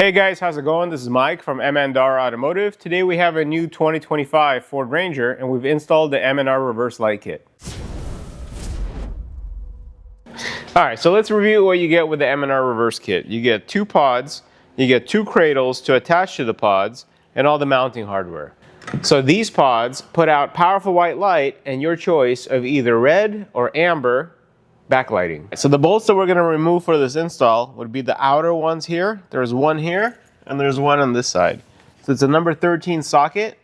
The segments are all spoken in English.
Hey guys, how's it going? This is Mike from M&R Automotive. Today we have a new 2025 Ford Ranger and we've installed the M&R reverse light kit. Alright, so let's review what you get with the M&R reverse kit. You get 2 pods, you get 2 cradles to attach to the pods, and all the mounting hardware. So these pods put out powerful white light and your choice of either red or amber backlighting. So the bolts that we're going to remove for this install would be the outer ones here. There's one here and there's one on this side. So it's a number 13 socket.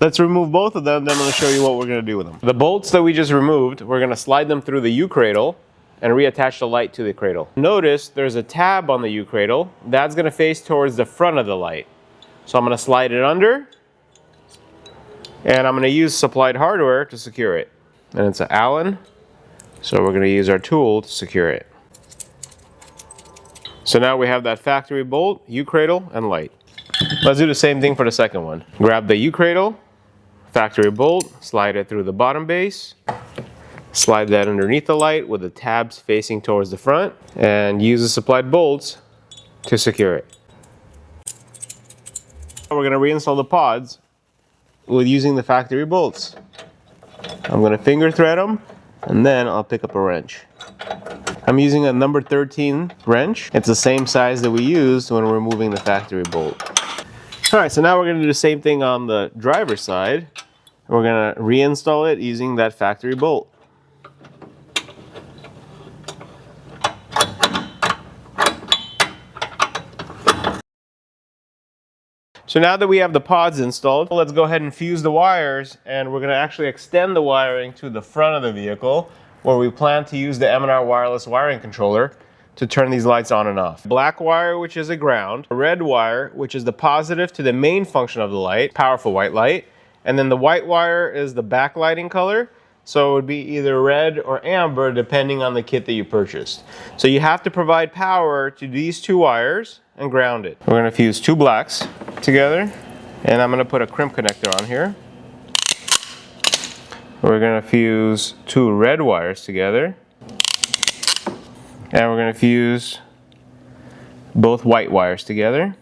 Let's remove both of them, then I'm going to show you what we're going to do with them. The bolts that we just removed, we're going to slide them through the U-cradle and reattach the light to the cradle. Notice there's a tab on the U-cradle. That's going to face towards the front of the light. So I'm going to slide it under and I'm going to use supplied hardware to secure it. And it's an Allen, so we're going to use our tool to secure it. So now we have that factory bolt, U-cradle, and light. Let's do the same thing for the second one. Grab the U-cradle, factory bolt, slide it through the bottom base, slide that underneath the light with the tabs facing towards the front, and use the supplied bolts to secure it. We're going to reinstall the pods with using the factory bolts. I'm going to finger thread them and then I'll pick up a wrench. I'm using a number 13 wrench. It's the same size that we used when we're removing the factory bolt. Alright, so now we're going to do the same thing on the driver's side. We're going to reinstall it using that factory bolt. So now that we have the pods installed, let's go ahead and fuse the wires, and we're going to actually extend the wiring to the front of the vehicle where we plan to use the M&R wireless wiring controller to turn these lights on and off. Black wire, which is a ground, red wire, which is the positive to the main function of the light, powerful white light, and then the white wire is the backlighting color. So it would be either red or amber depending on the kit that you purchased. So you have to provide power to these 2 wires and ground it. We're going to fuse 2 blacks together, and I'm going to put a crimp connector on here. We're going to fuse 2 red wires together, and we're going to fuse both white wires together.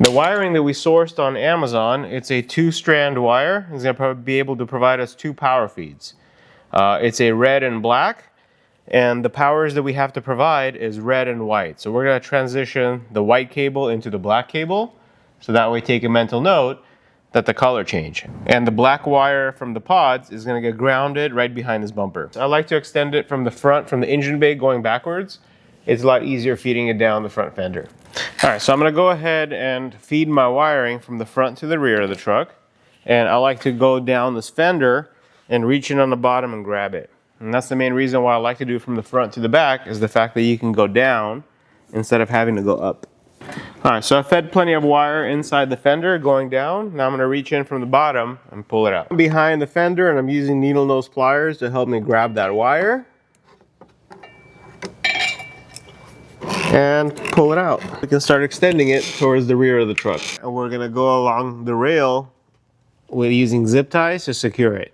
The wiring that we sourced on Amazon, it's a 2-strand wire. It's going to be able to provide us 2 power feeds. It's a red and black, and the powers that we have to provide is red and white. So we're going to transition the white cable into the black cable, so that way take a mental note that the color change. And the black wire from the pods is going to get grounded right behind this bumper. I like to extend it from the front, from the engine bay going backwards. It's a lot easier feeding it down the front fender. Alright, so I'm going to go ahead and feed my wiring from the front to the rear of the truck. And I like to go down this fender and reach in on the bottom and grab it. And that's the main reason why I like to do from the front to the back, is the fact that you can go down instead of having to go up. Alright, so I fed plenty of wire inside the fender going down. Now I'm going to reach in from the bottom and pull it out. I'm behind the fender and I'm using needle nose pliers to help me grab that wire and pull it out. We can start extending it towards the rear of the truck. And we're going to go along the rail with using zip ties to secure it.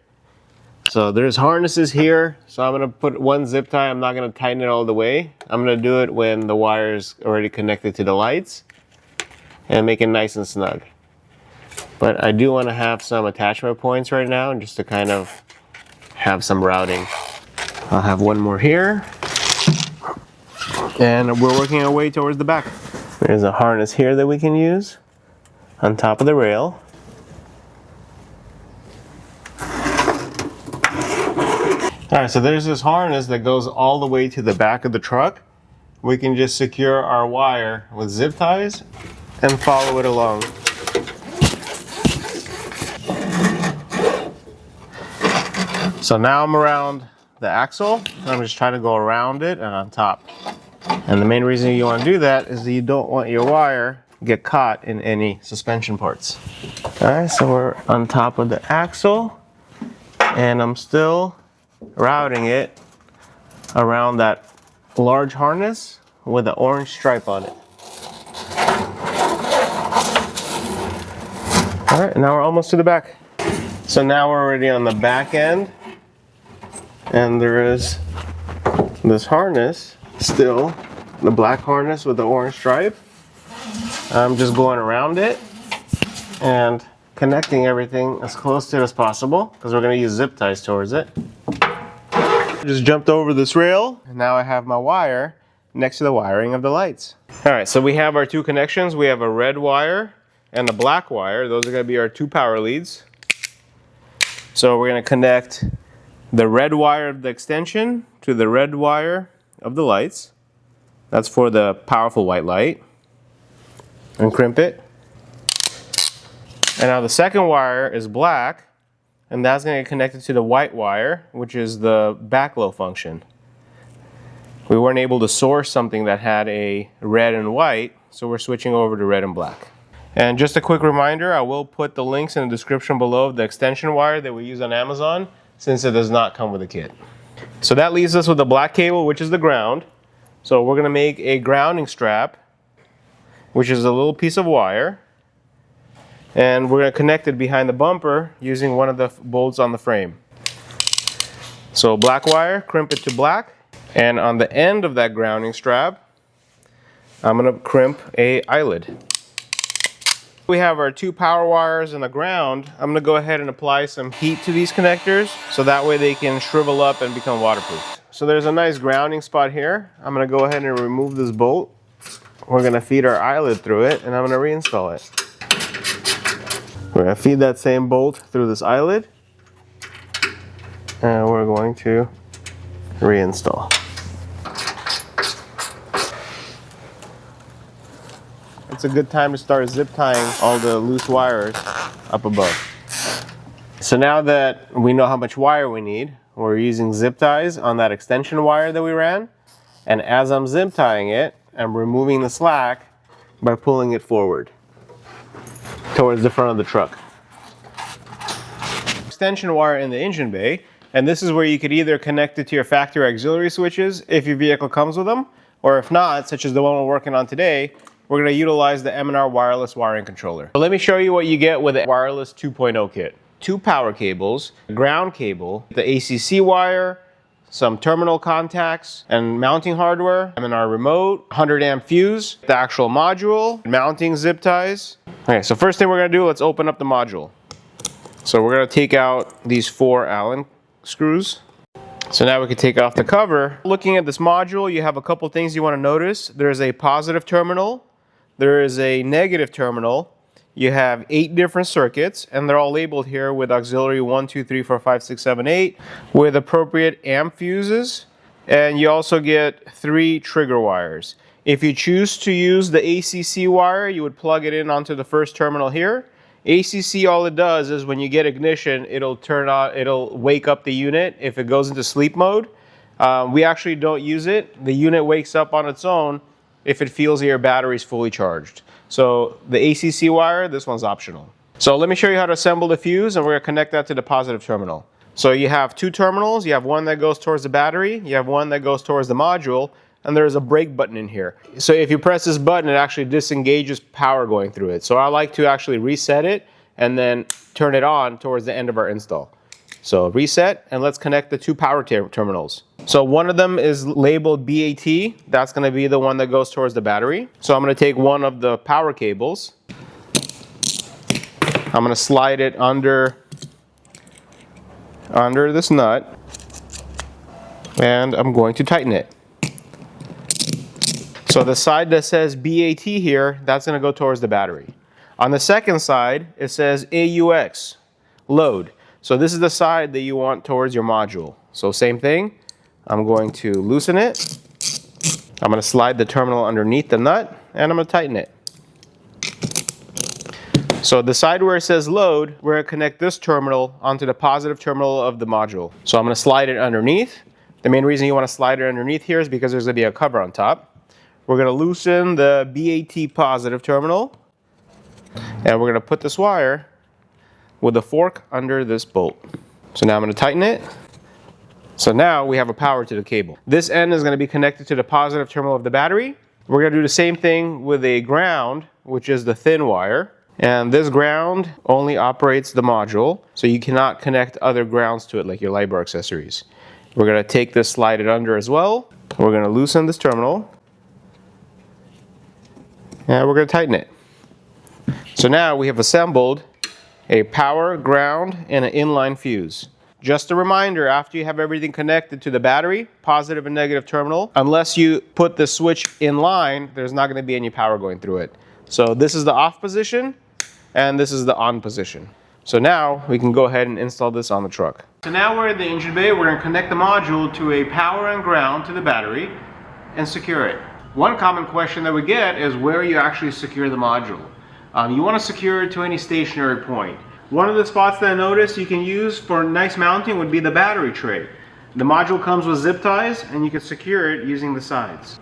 So there's harnesses here. So I'm going to put 1 zip tie. I'm not going to tighten it all the way. I'm going to do it when the wire is already connected to the lights and make it nice and snug. But I do want to have some attachment points right now just to kind of have some routing. I'll have 1 more here. And we're working our way towards the back. There's a harness here that we can use on top of the rail. Alright, so there's this harness that goes all the way to the back of the truck. We can just secure our wire with zip ties and follow it along. So now I'm around the axle. I'm just trying to go around it and on top. And the main reason you want to do that is that you don't want your wire to get caught in any suspension parts. Alright, so we're on top of the axle and I'm still routing it around that large harness with an orange stripe on it. Alright, now we're almost to the back. So now we're already on the back end, and there is this harness still the black harness with the orange stripe. I'm just going around it and connecting everything as close to it as possible because we're going to use zip ties towards it. Just jumped over this rail and now I have my wire next to the wiring of the lights. Alright, so we have our two connections. We have a red wire and a black wire. Those are going to be our two power leads. So we're going to connect the red wire of the extension to the red wire of the lights. That's for the powerful white light. And crimp it. And now the second wire is black, and that's going to get connected to the white wire, which is the backlow function. We weren't able to source something that had a red and white, so we're switching over to red and black. And just a quick reminder, I will put the links in the description below of the extension wire that we use on Amazon, since it does not come with a kit. So that leaves us with the black cable, which is the ground. So we're going to make a grounding strap, which is a little piece of wire. And we're going to connect it behind the bumper using one of the bolts on the frame. So black wire, crimp it to black. And on the end of that grounding strap, I'm going to crimp a eyelid. We have our two power wires and the ground. I'm going to go ahead and apply some heat to these connectors so that way they can shrivel up and become waterproof. So there's a nice grounding spot here. I'm going to go ahead and remove this bolt. We're going to feed our eyelid through it and I'm going to reinstall it. We're going to feed that same bolt through this eyelid and we're going to reinstall. It's a good time to start zip tying all the loose wires up above. So now that we know how much wire we need, we're using zip ties on that extension wire that we ran. And as I'm zip tying it, I'm removing the slack by pulling it forward towards the front of the truck. Extension wire in the engine bay, and this is where you could either connect it to your factory auxiliary switches if your vehicle comes with them, or if not, such as the one we're working on today, we're going to utilize the M&R wireless wiring controller. So let me show you what you get with the wireless 2.0 kit. Two power cables, a ground cable, the ACC wire, some terminal contacts and mounting hardware, M&R remote, 100 amp fuse, the actual module, mounting zip ties. Okay, so first thing we're going to do, let's open up the module. So we're going to take out these 4 Allen screws. So now we can take off the cover. Looking at this module, you have a couple things you want to notice. There's a positive terminal, there is a negative terminal. You have 8 different circuits, and they're all labeled here with auxiliary 1, 2, 3, 4, 5, 6, 7, 8, with appropriate amp fuses, and you also get 3 trigger wires. If you choose to use the ACC wire, you would plug it in onto the first terminal here. ACC, all it does is when you get ignition, it'll turn on, it'll wake up the unit if it goes into sleep mode. We actually don't use it. The unit wakes up on its own if it feels that your battery is fully charged. So the ACC wire, this one's optional. So let me show you how to assemble the fuse, and we're going to connect that to the positive terminal. So you have 2 terminals. You have one that goes towards the battery, you have one that goes towards the module, and there's a brake button in here. So if you press this button, it actually disengages power going through it. So I like to actually reset it and then turn it on towards the end of our install. So reset, and let's connect the 2 power terminals. So one of them is labeled BAT. That's going to be the one that goes towards the battery. So I'm going to take one of the power cables. I'm going to slide it under this nut, and I'm going to tighten it. So the side that says BAT here, that's going to go towards the battery. On the second side, it says AUX, load. So this is the side that you want towards your module. So same thing, I'm going to loosen it. I'm going to slide the terminal underneath the nut, and I'm going to tighten it. So the side where it says load, we're going to connect this terminal onto the positive terminal of the module. So I'm going to slide it underneath. The main reason you want to slide it underneath here is because there's going to be a cover on top. We're going to loosen the BAT positive terminal, and we're going to put this wire with a fork under this bolt. So now I'm going to tighten it. So now we have a power to the cable. This end is going to be connected to the positive terminal of the battery. We're going to do the same thing with a ground, which is the thin wire. And this ground only operates the module, so you cannot connect other grounds to it like your light bar accessories. We're going to take this, slide it under as well, We're going to loosen this terminal, and we're going to tighten it. So now we have assembled a power, ground, and an inline fuse. Just a reminder, after you have everything connected to the battery, positive and negative terminal, unless you put the switch in line, there's not going to be any power going through it. So this is the off position, and this is the on position. So now we can go ahead and install this on the truck. So now we're in the engine bay. We're going to connect the module to a power and ground to the battery and secure it. One common question that we get is where you actually secure the module. You want to secure it to any stationary point. One of the spots that I noticed you can use for nice mounting would be the battery tray. The module comes with zip ties, and you can secure it using the sides.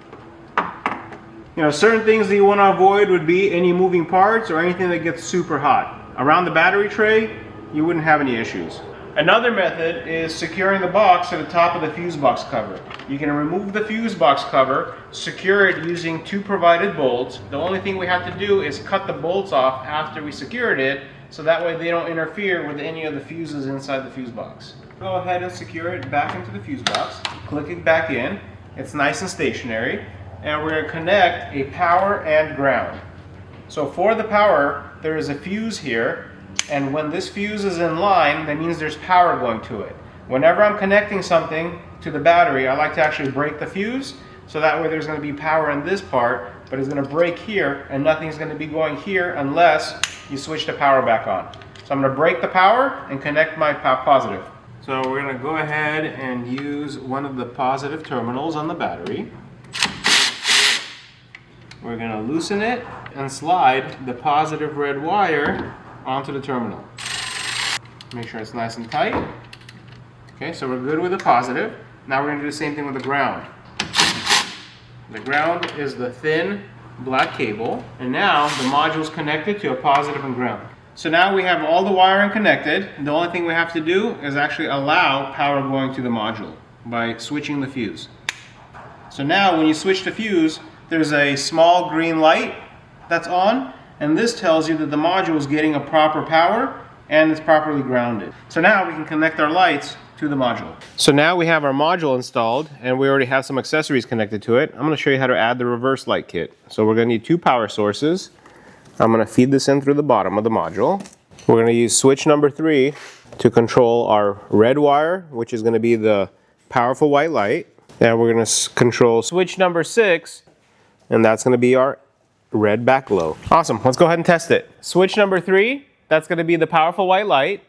You know, certain things that you want to avoid would be any moving parts or anything that gets super hot. Around the battery tray, you wouldn't have any issues. Another method is securing the box at the top of the fuse box cover. You can remove the fuse box cover, secure it using 2 provided bolts. The only thing we have to do is cut the bolts off after we secured it, so that way they don't interfere with any of the fuses inside the fuse box. Go ahead and secure it back into the fuse box. Click it back in. It's nice and stationary. And we're going to connect a power and ground. So for the power, there is a fuse here. And when this fuse is in line, that means there's power going to it. Whenever I'm connecting something to the battery, I like to actually break the fuse, so that way there's going to be power in this part, but it's going to break here, and nothing's going to be going here unless you switch the power back on. So I'm going to break the power and connect my positive. So we're going to go ahead and use one of the positive terminals on the battery. We're going to loosen it and slide the positive red wire onto the terminal. Make sure it's nice and tight. Okay, so we're good with the positive. Now we're going to do the same thing with the ground. The ground is the thin black cable, and now the module is connected to a positive and ground. So now we have all the wiring connected. The only thing we have to do is actually allow power going to the module by switching the fuse. So now when you switch the fuse, there's a small green light that's on, and this tells you that the module is getting a proper power and it's properly grounded. So now we can connect our lights to the module. So now we have our module installed, and we already have some accessories connected to it. I'm going to show you how to add the reverse light kit. So we're going to need 2 power sources. I'm going to feed this in through the bottom of the module. We're going to use switch number 3 to control our red wire, which is going to be the powerful white light. And we're going to control switch number 6, and that's going to be our red back glow. Awesome, let's go ahead and test it. Switch number 3, that's going to be the powerful white light.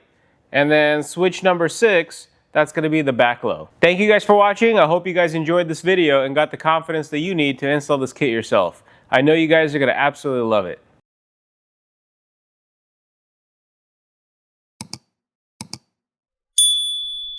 And then switch number 6, that's going to be the back glow. Thank you guys for watching. I hope you guys enjoyed this video and got the confidence that you need to install this kit yourself. I know you guys are going to absolutely love it.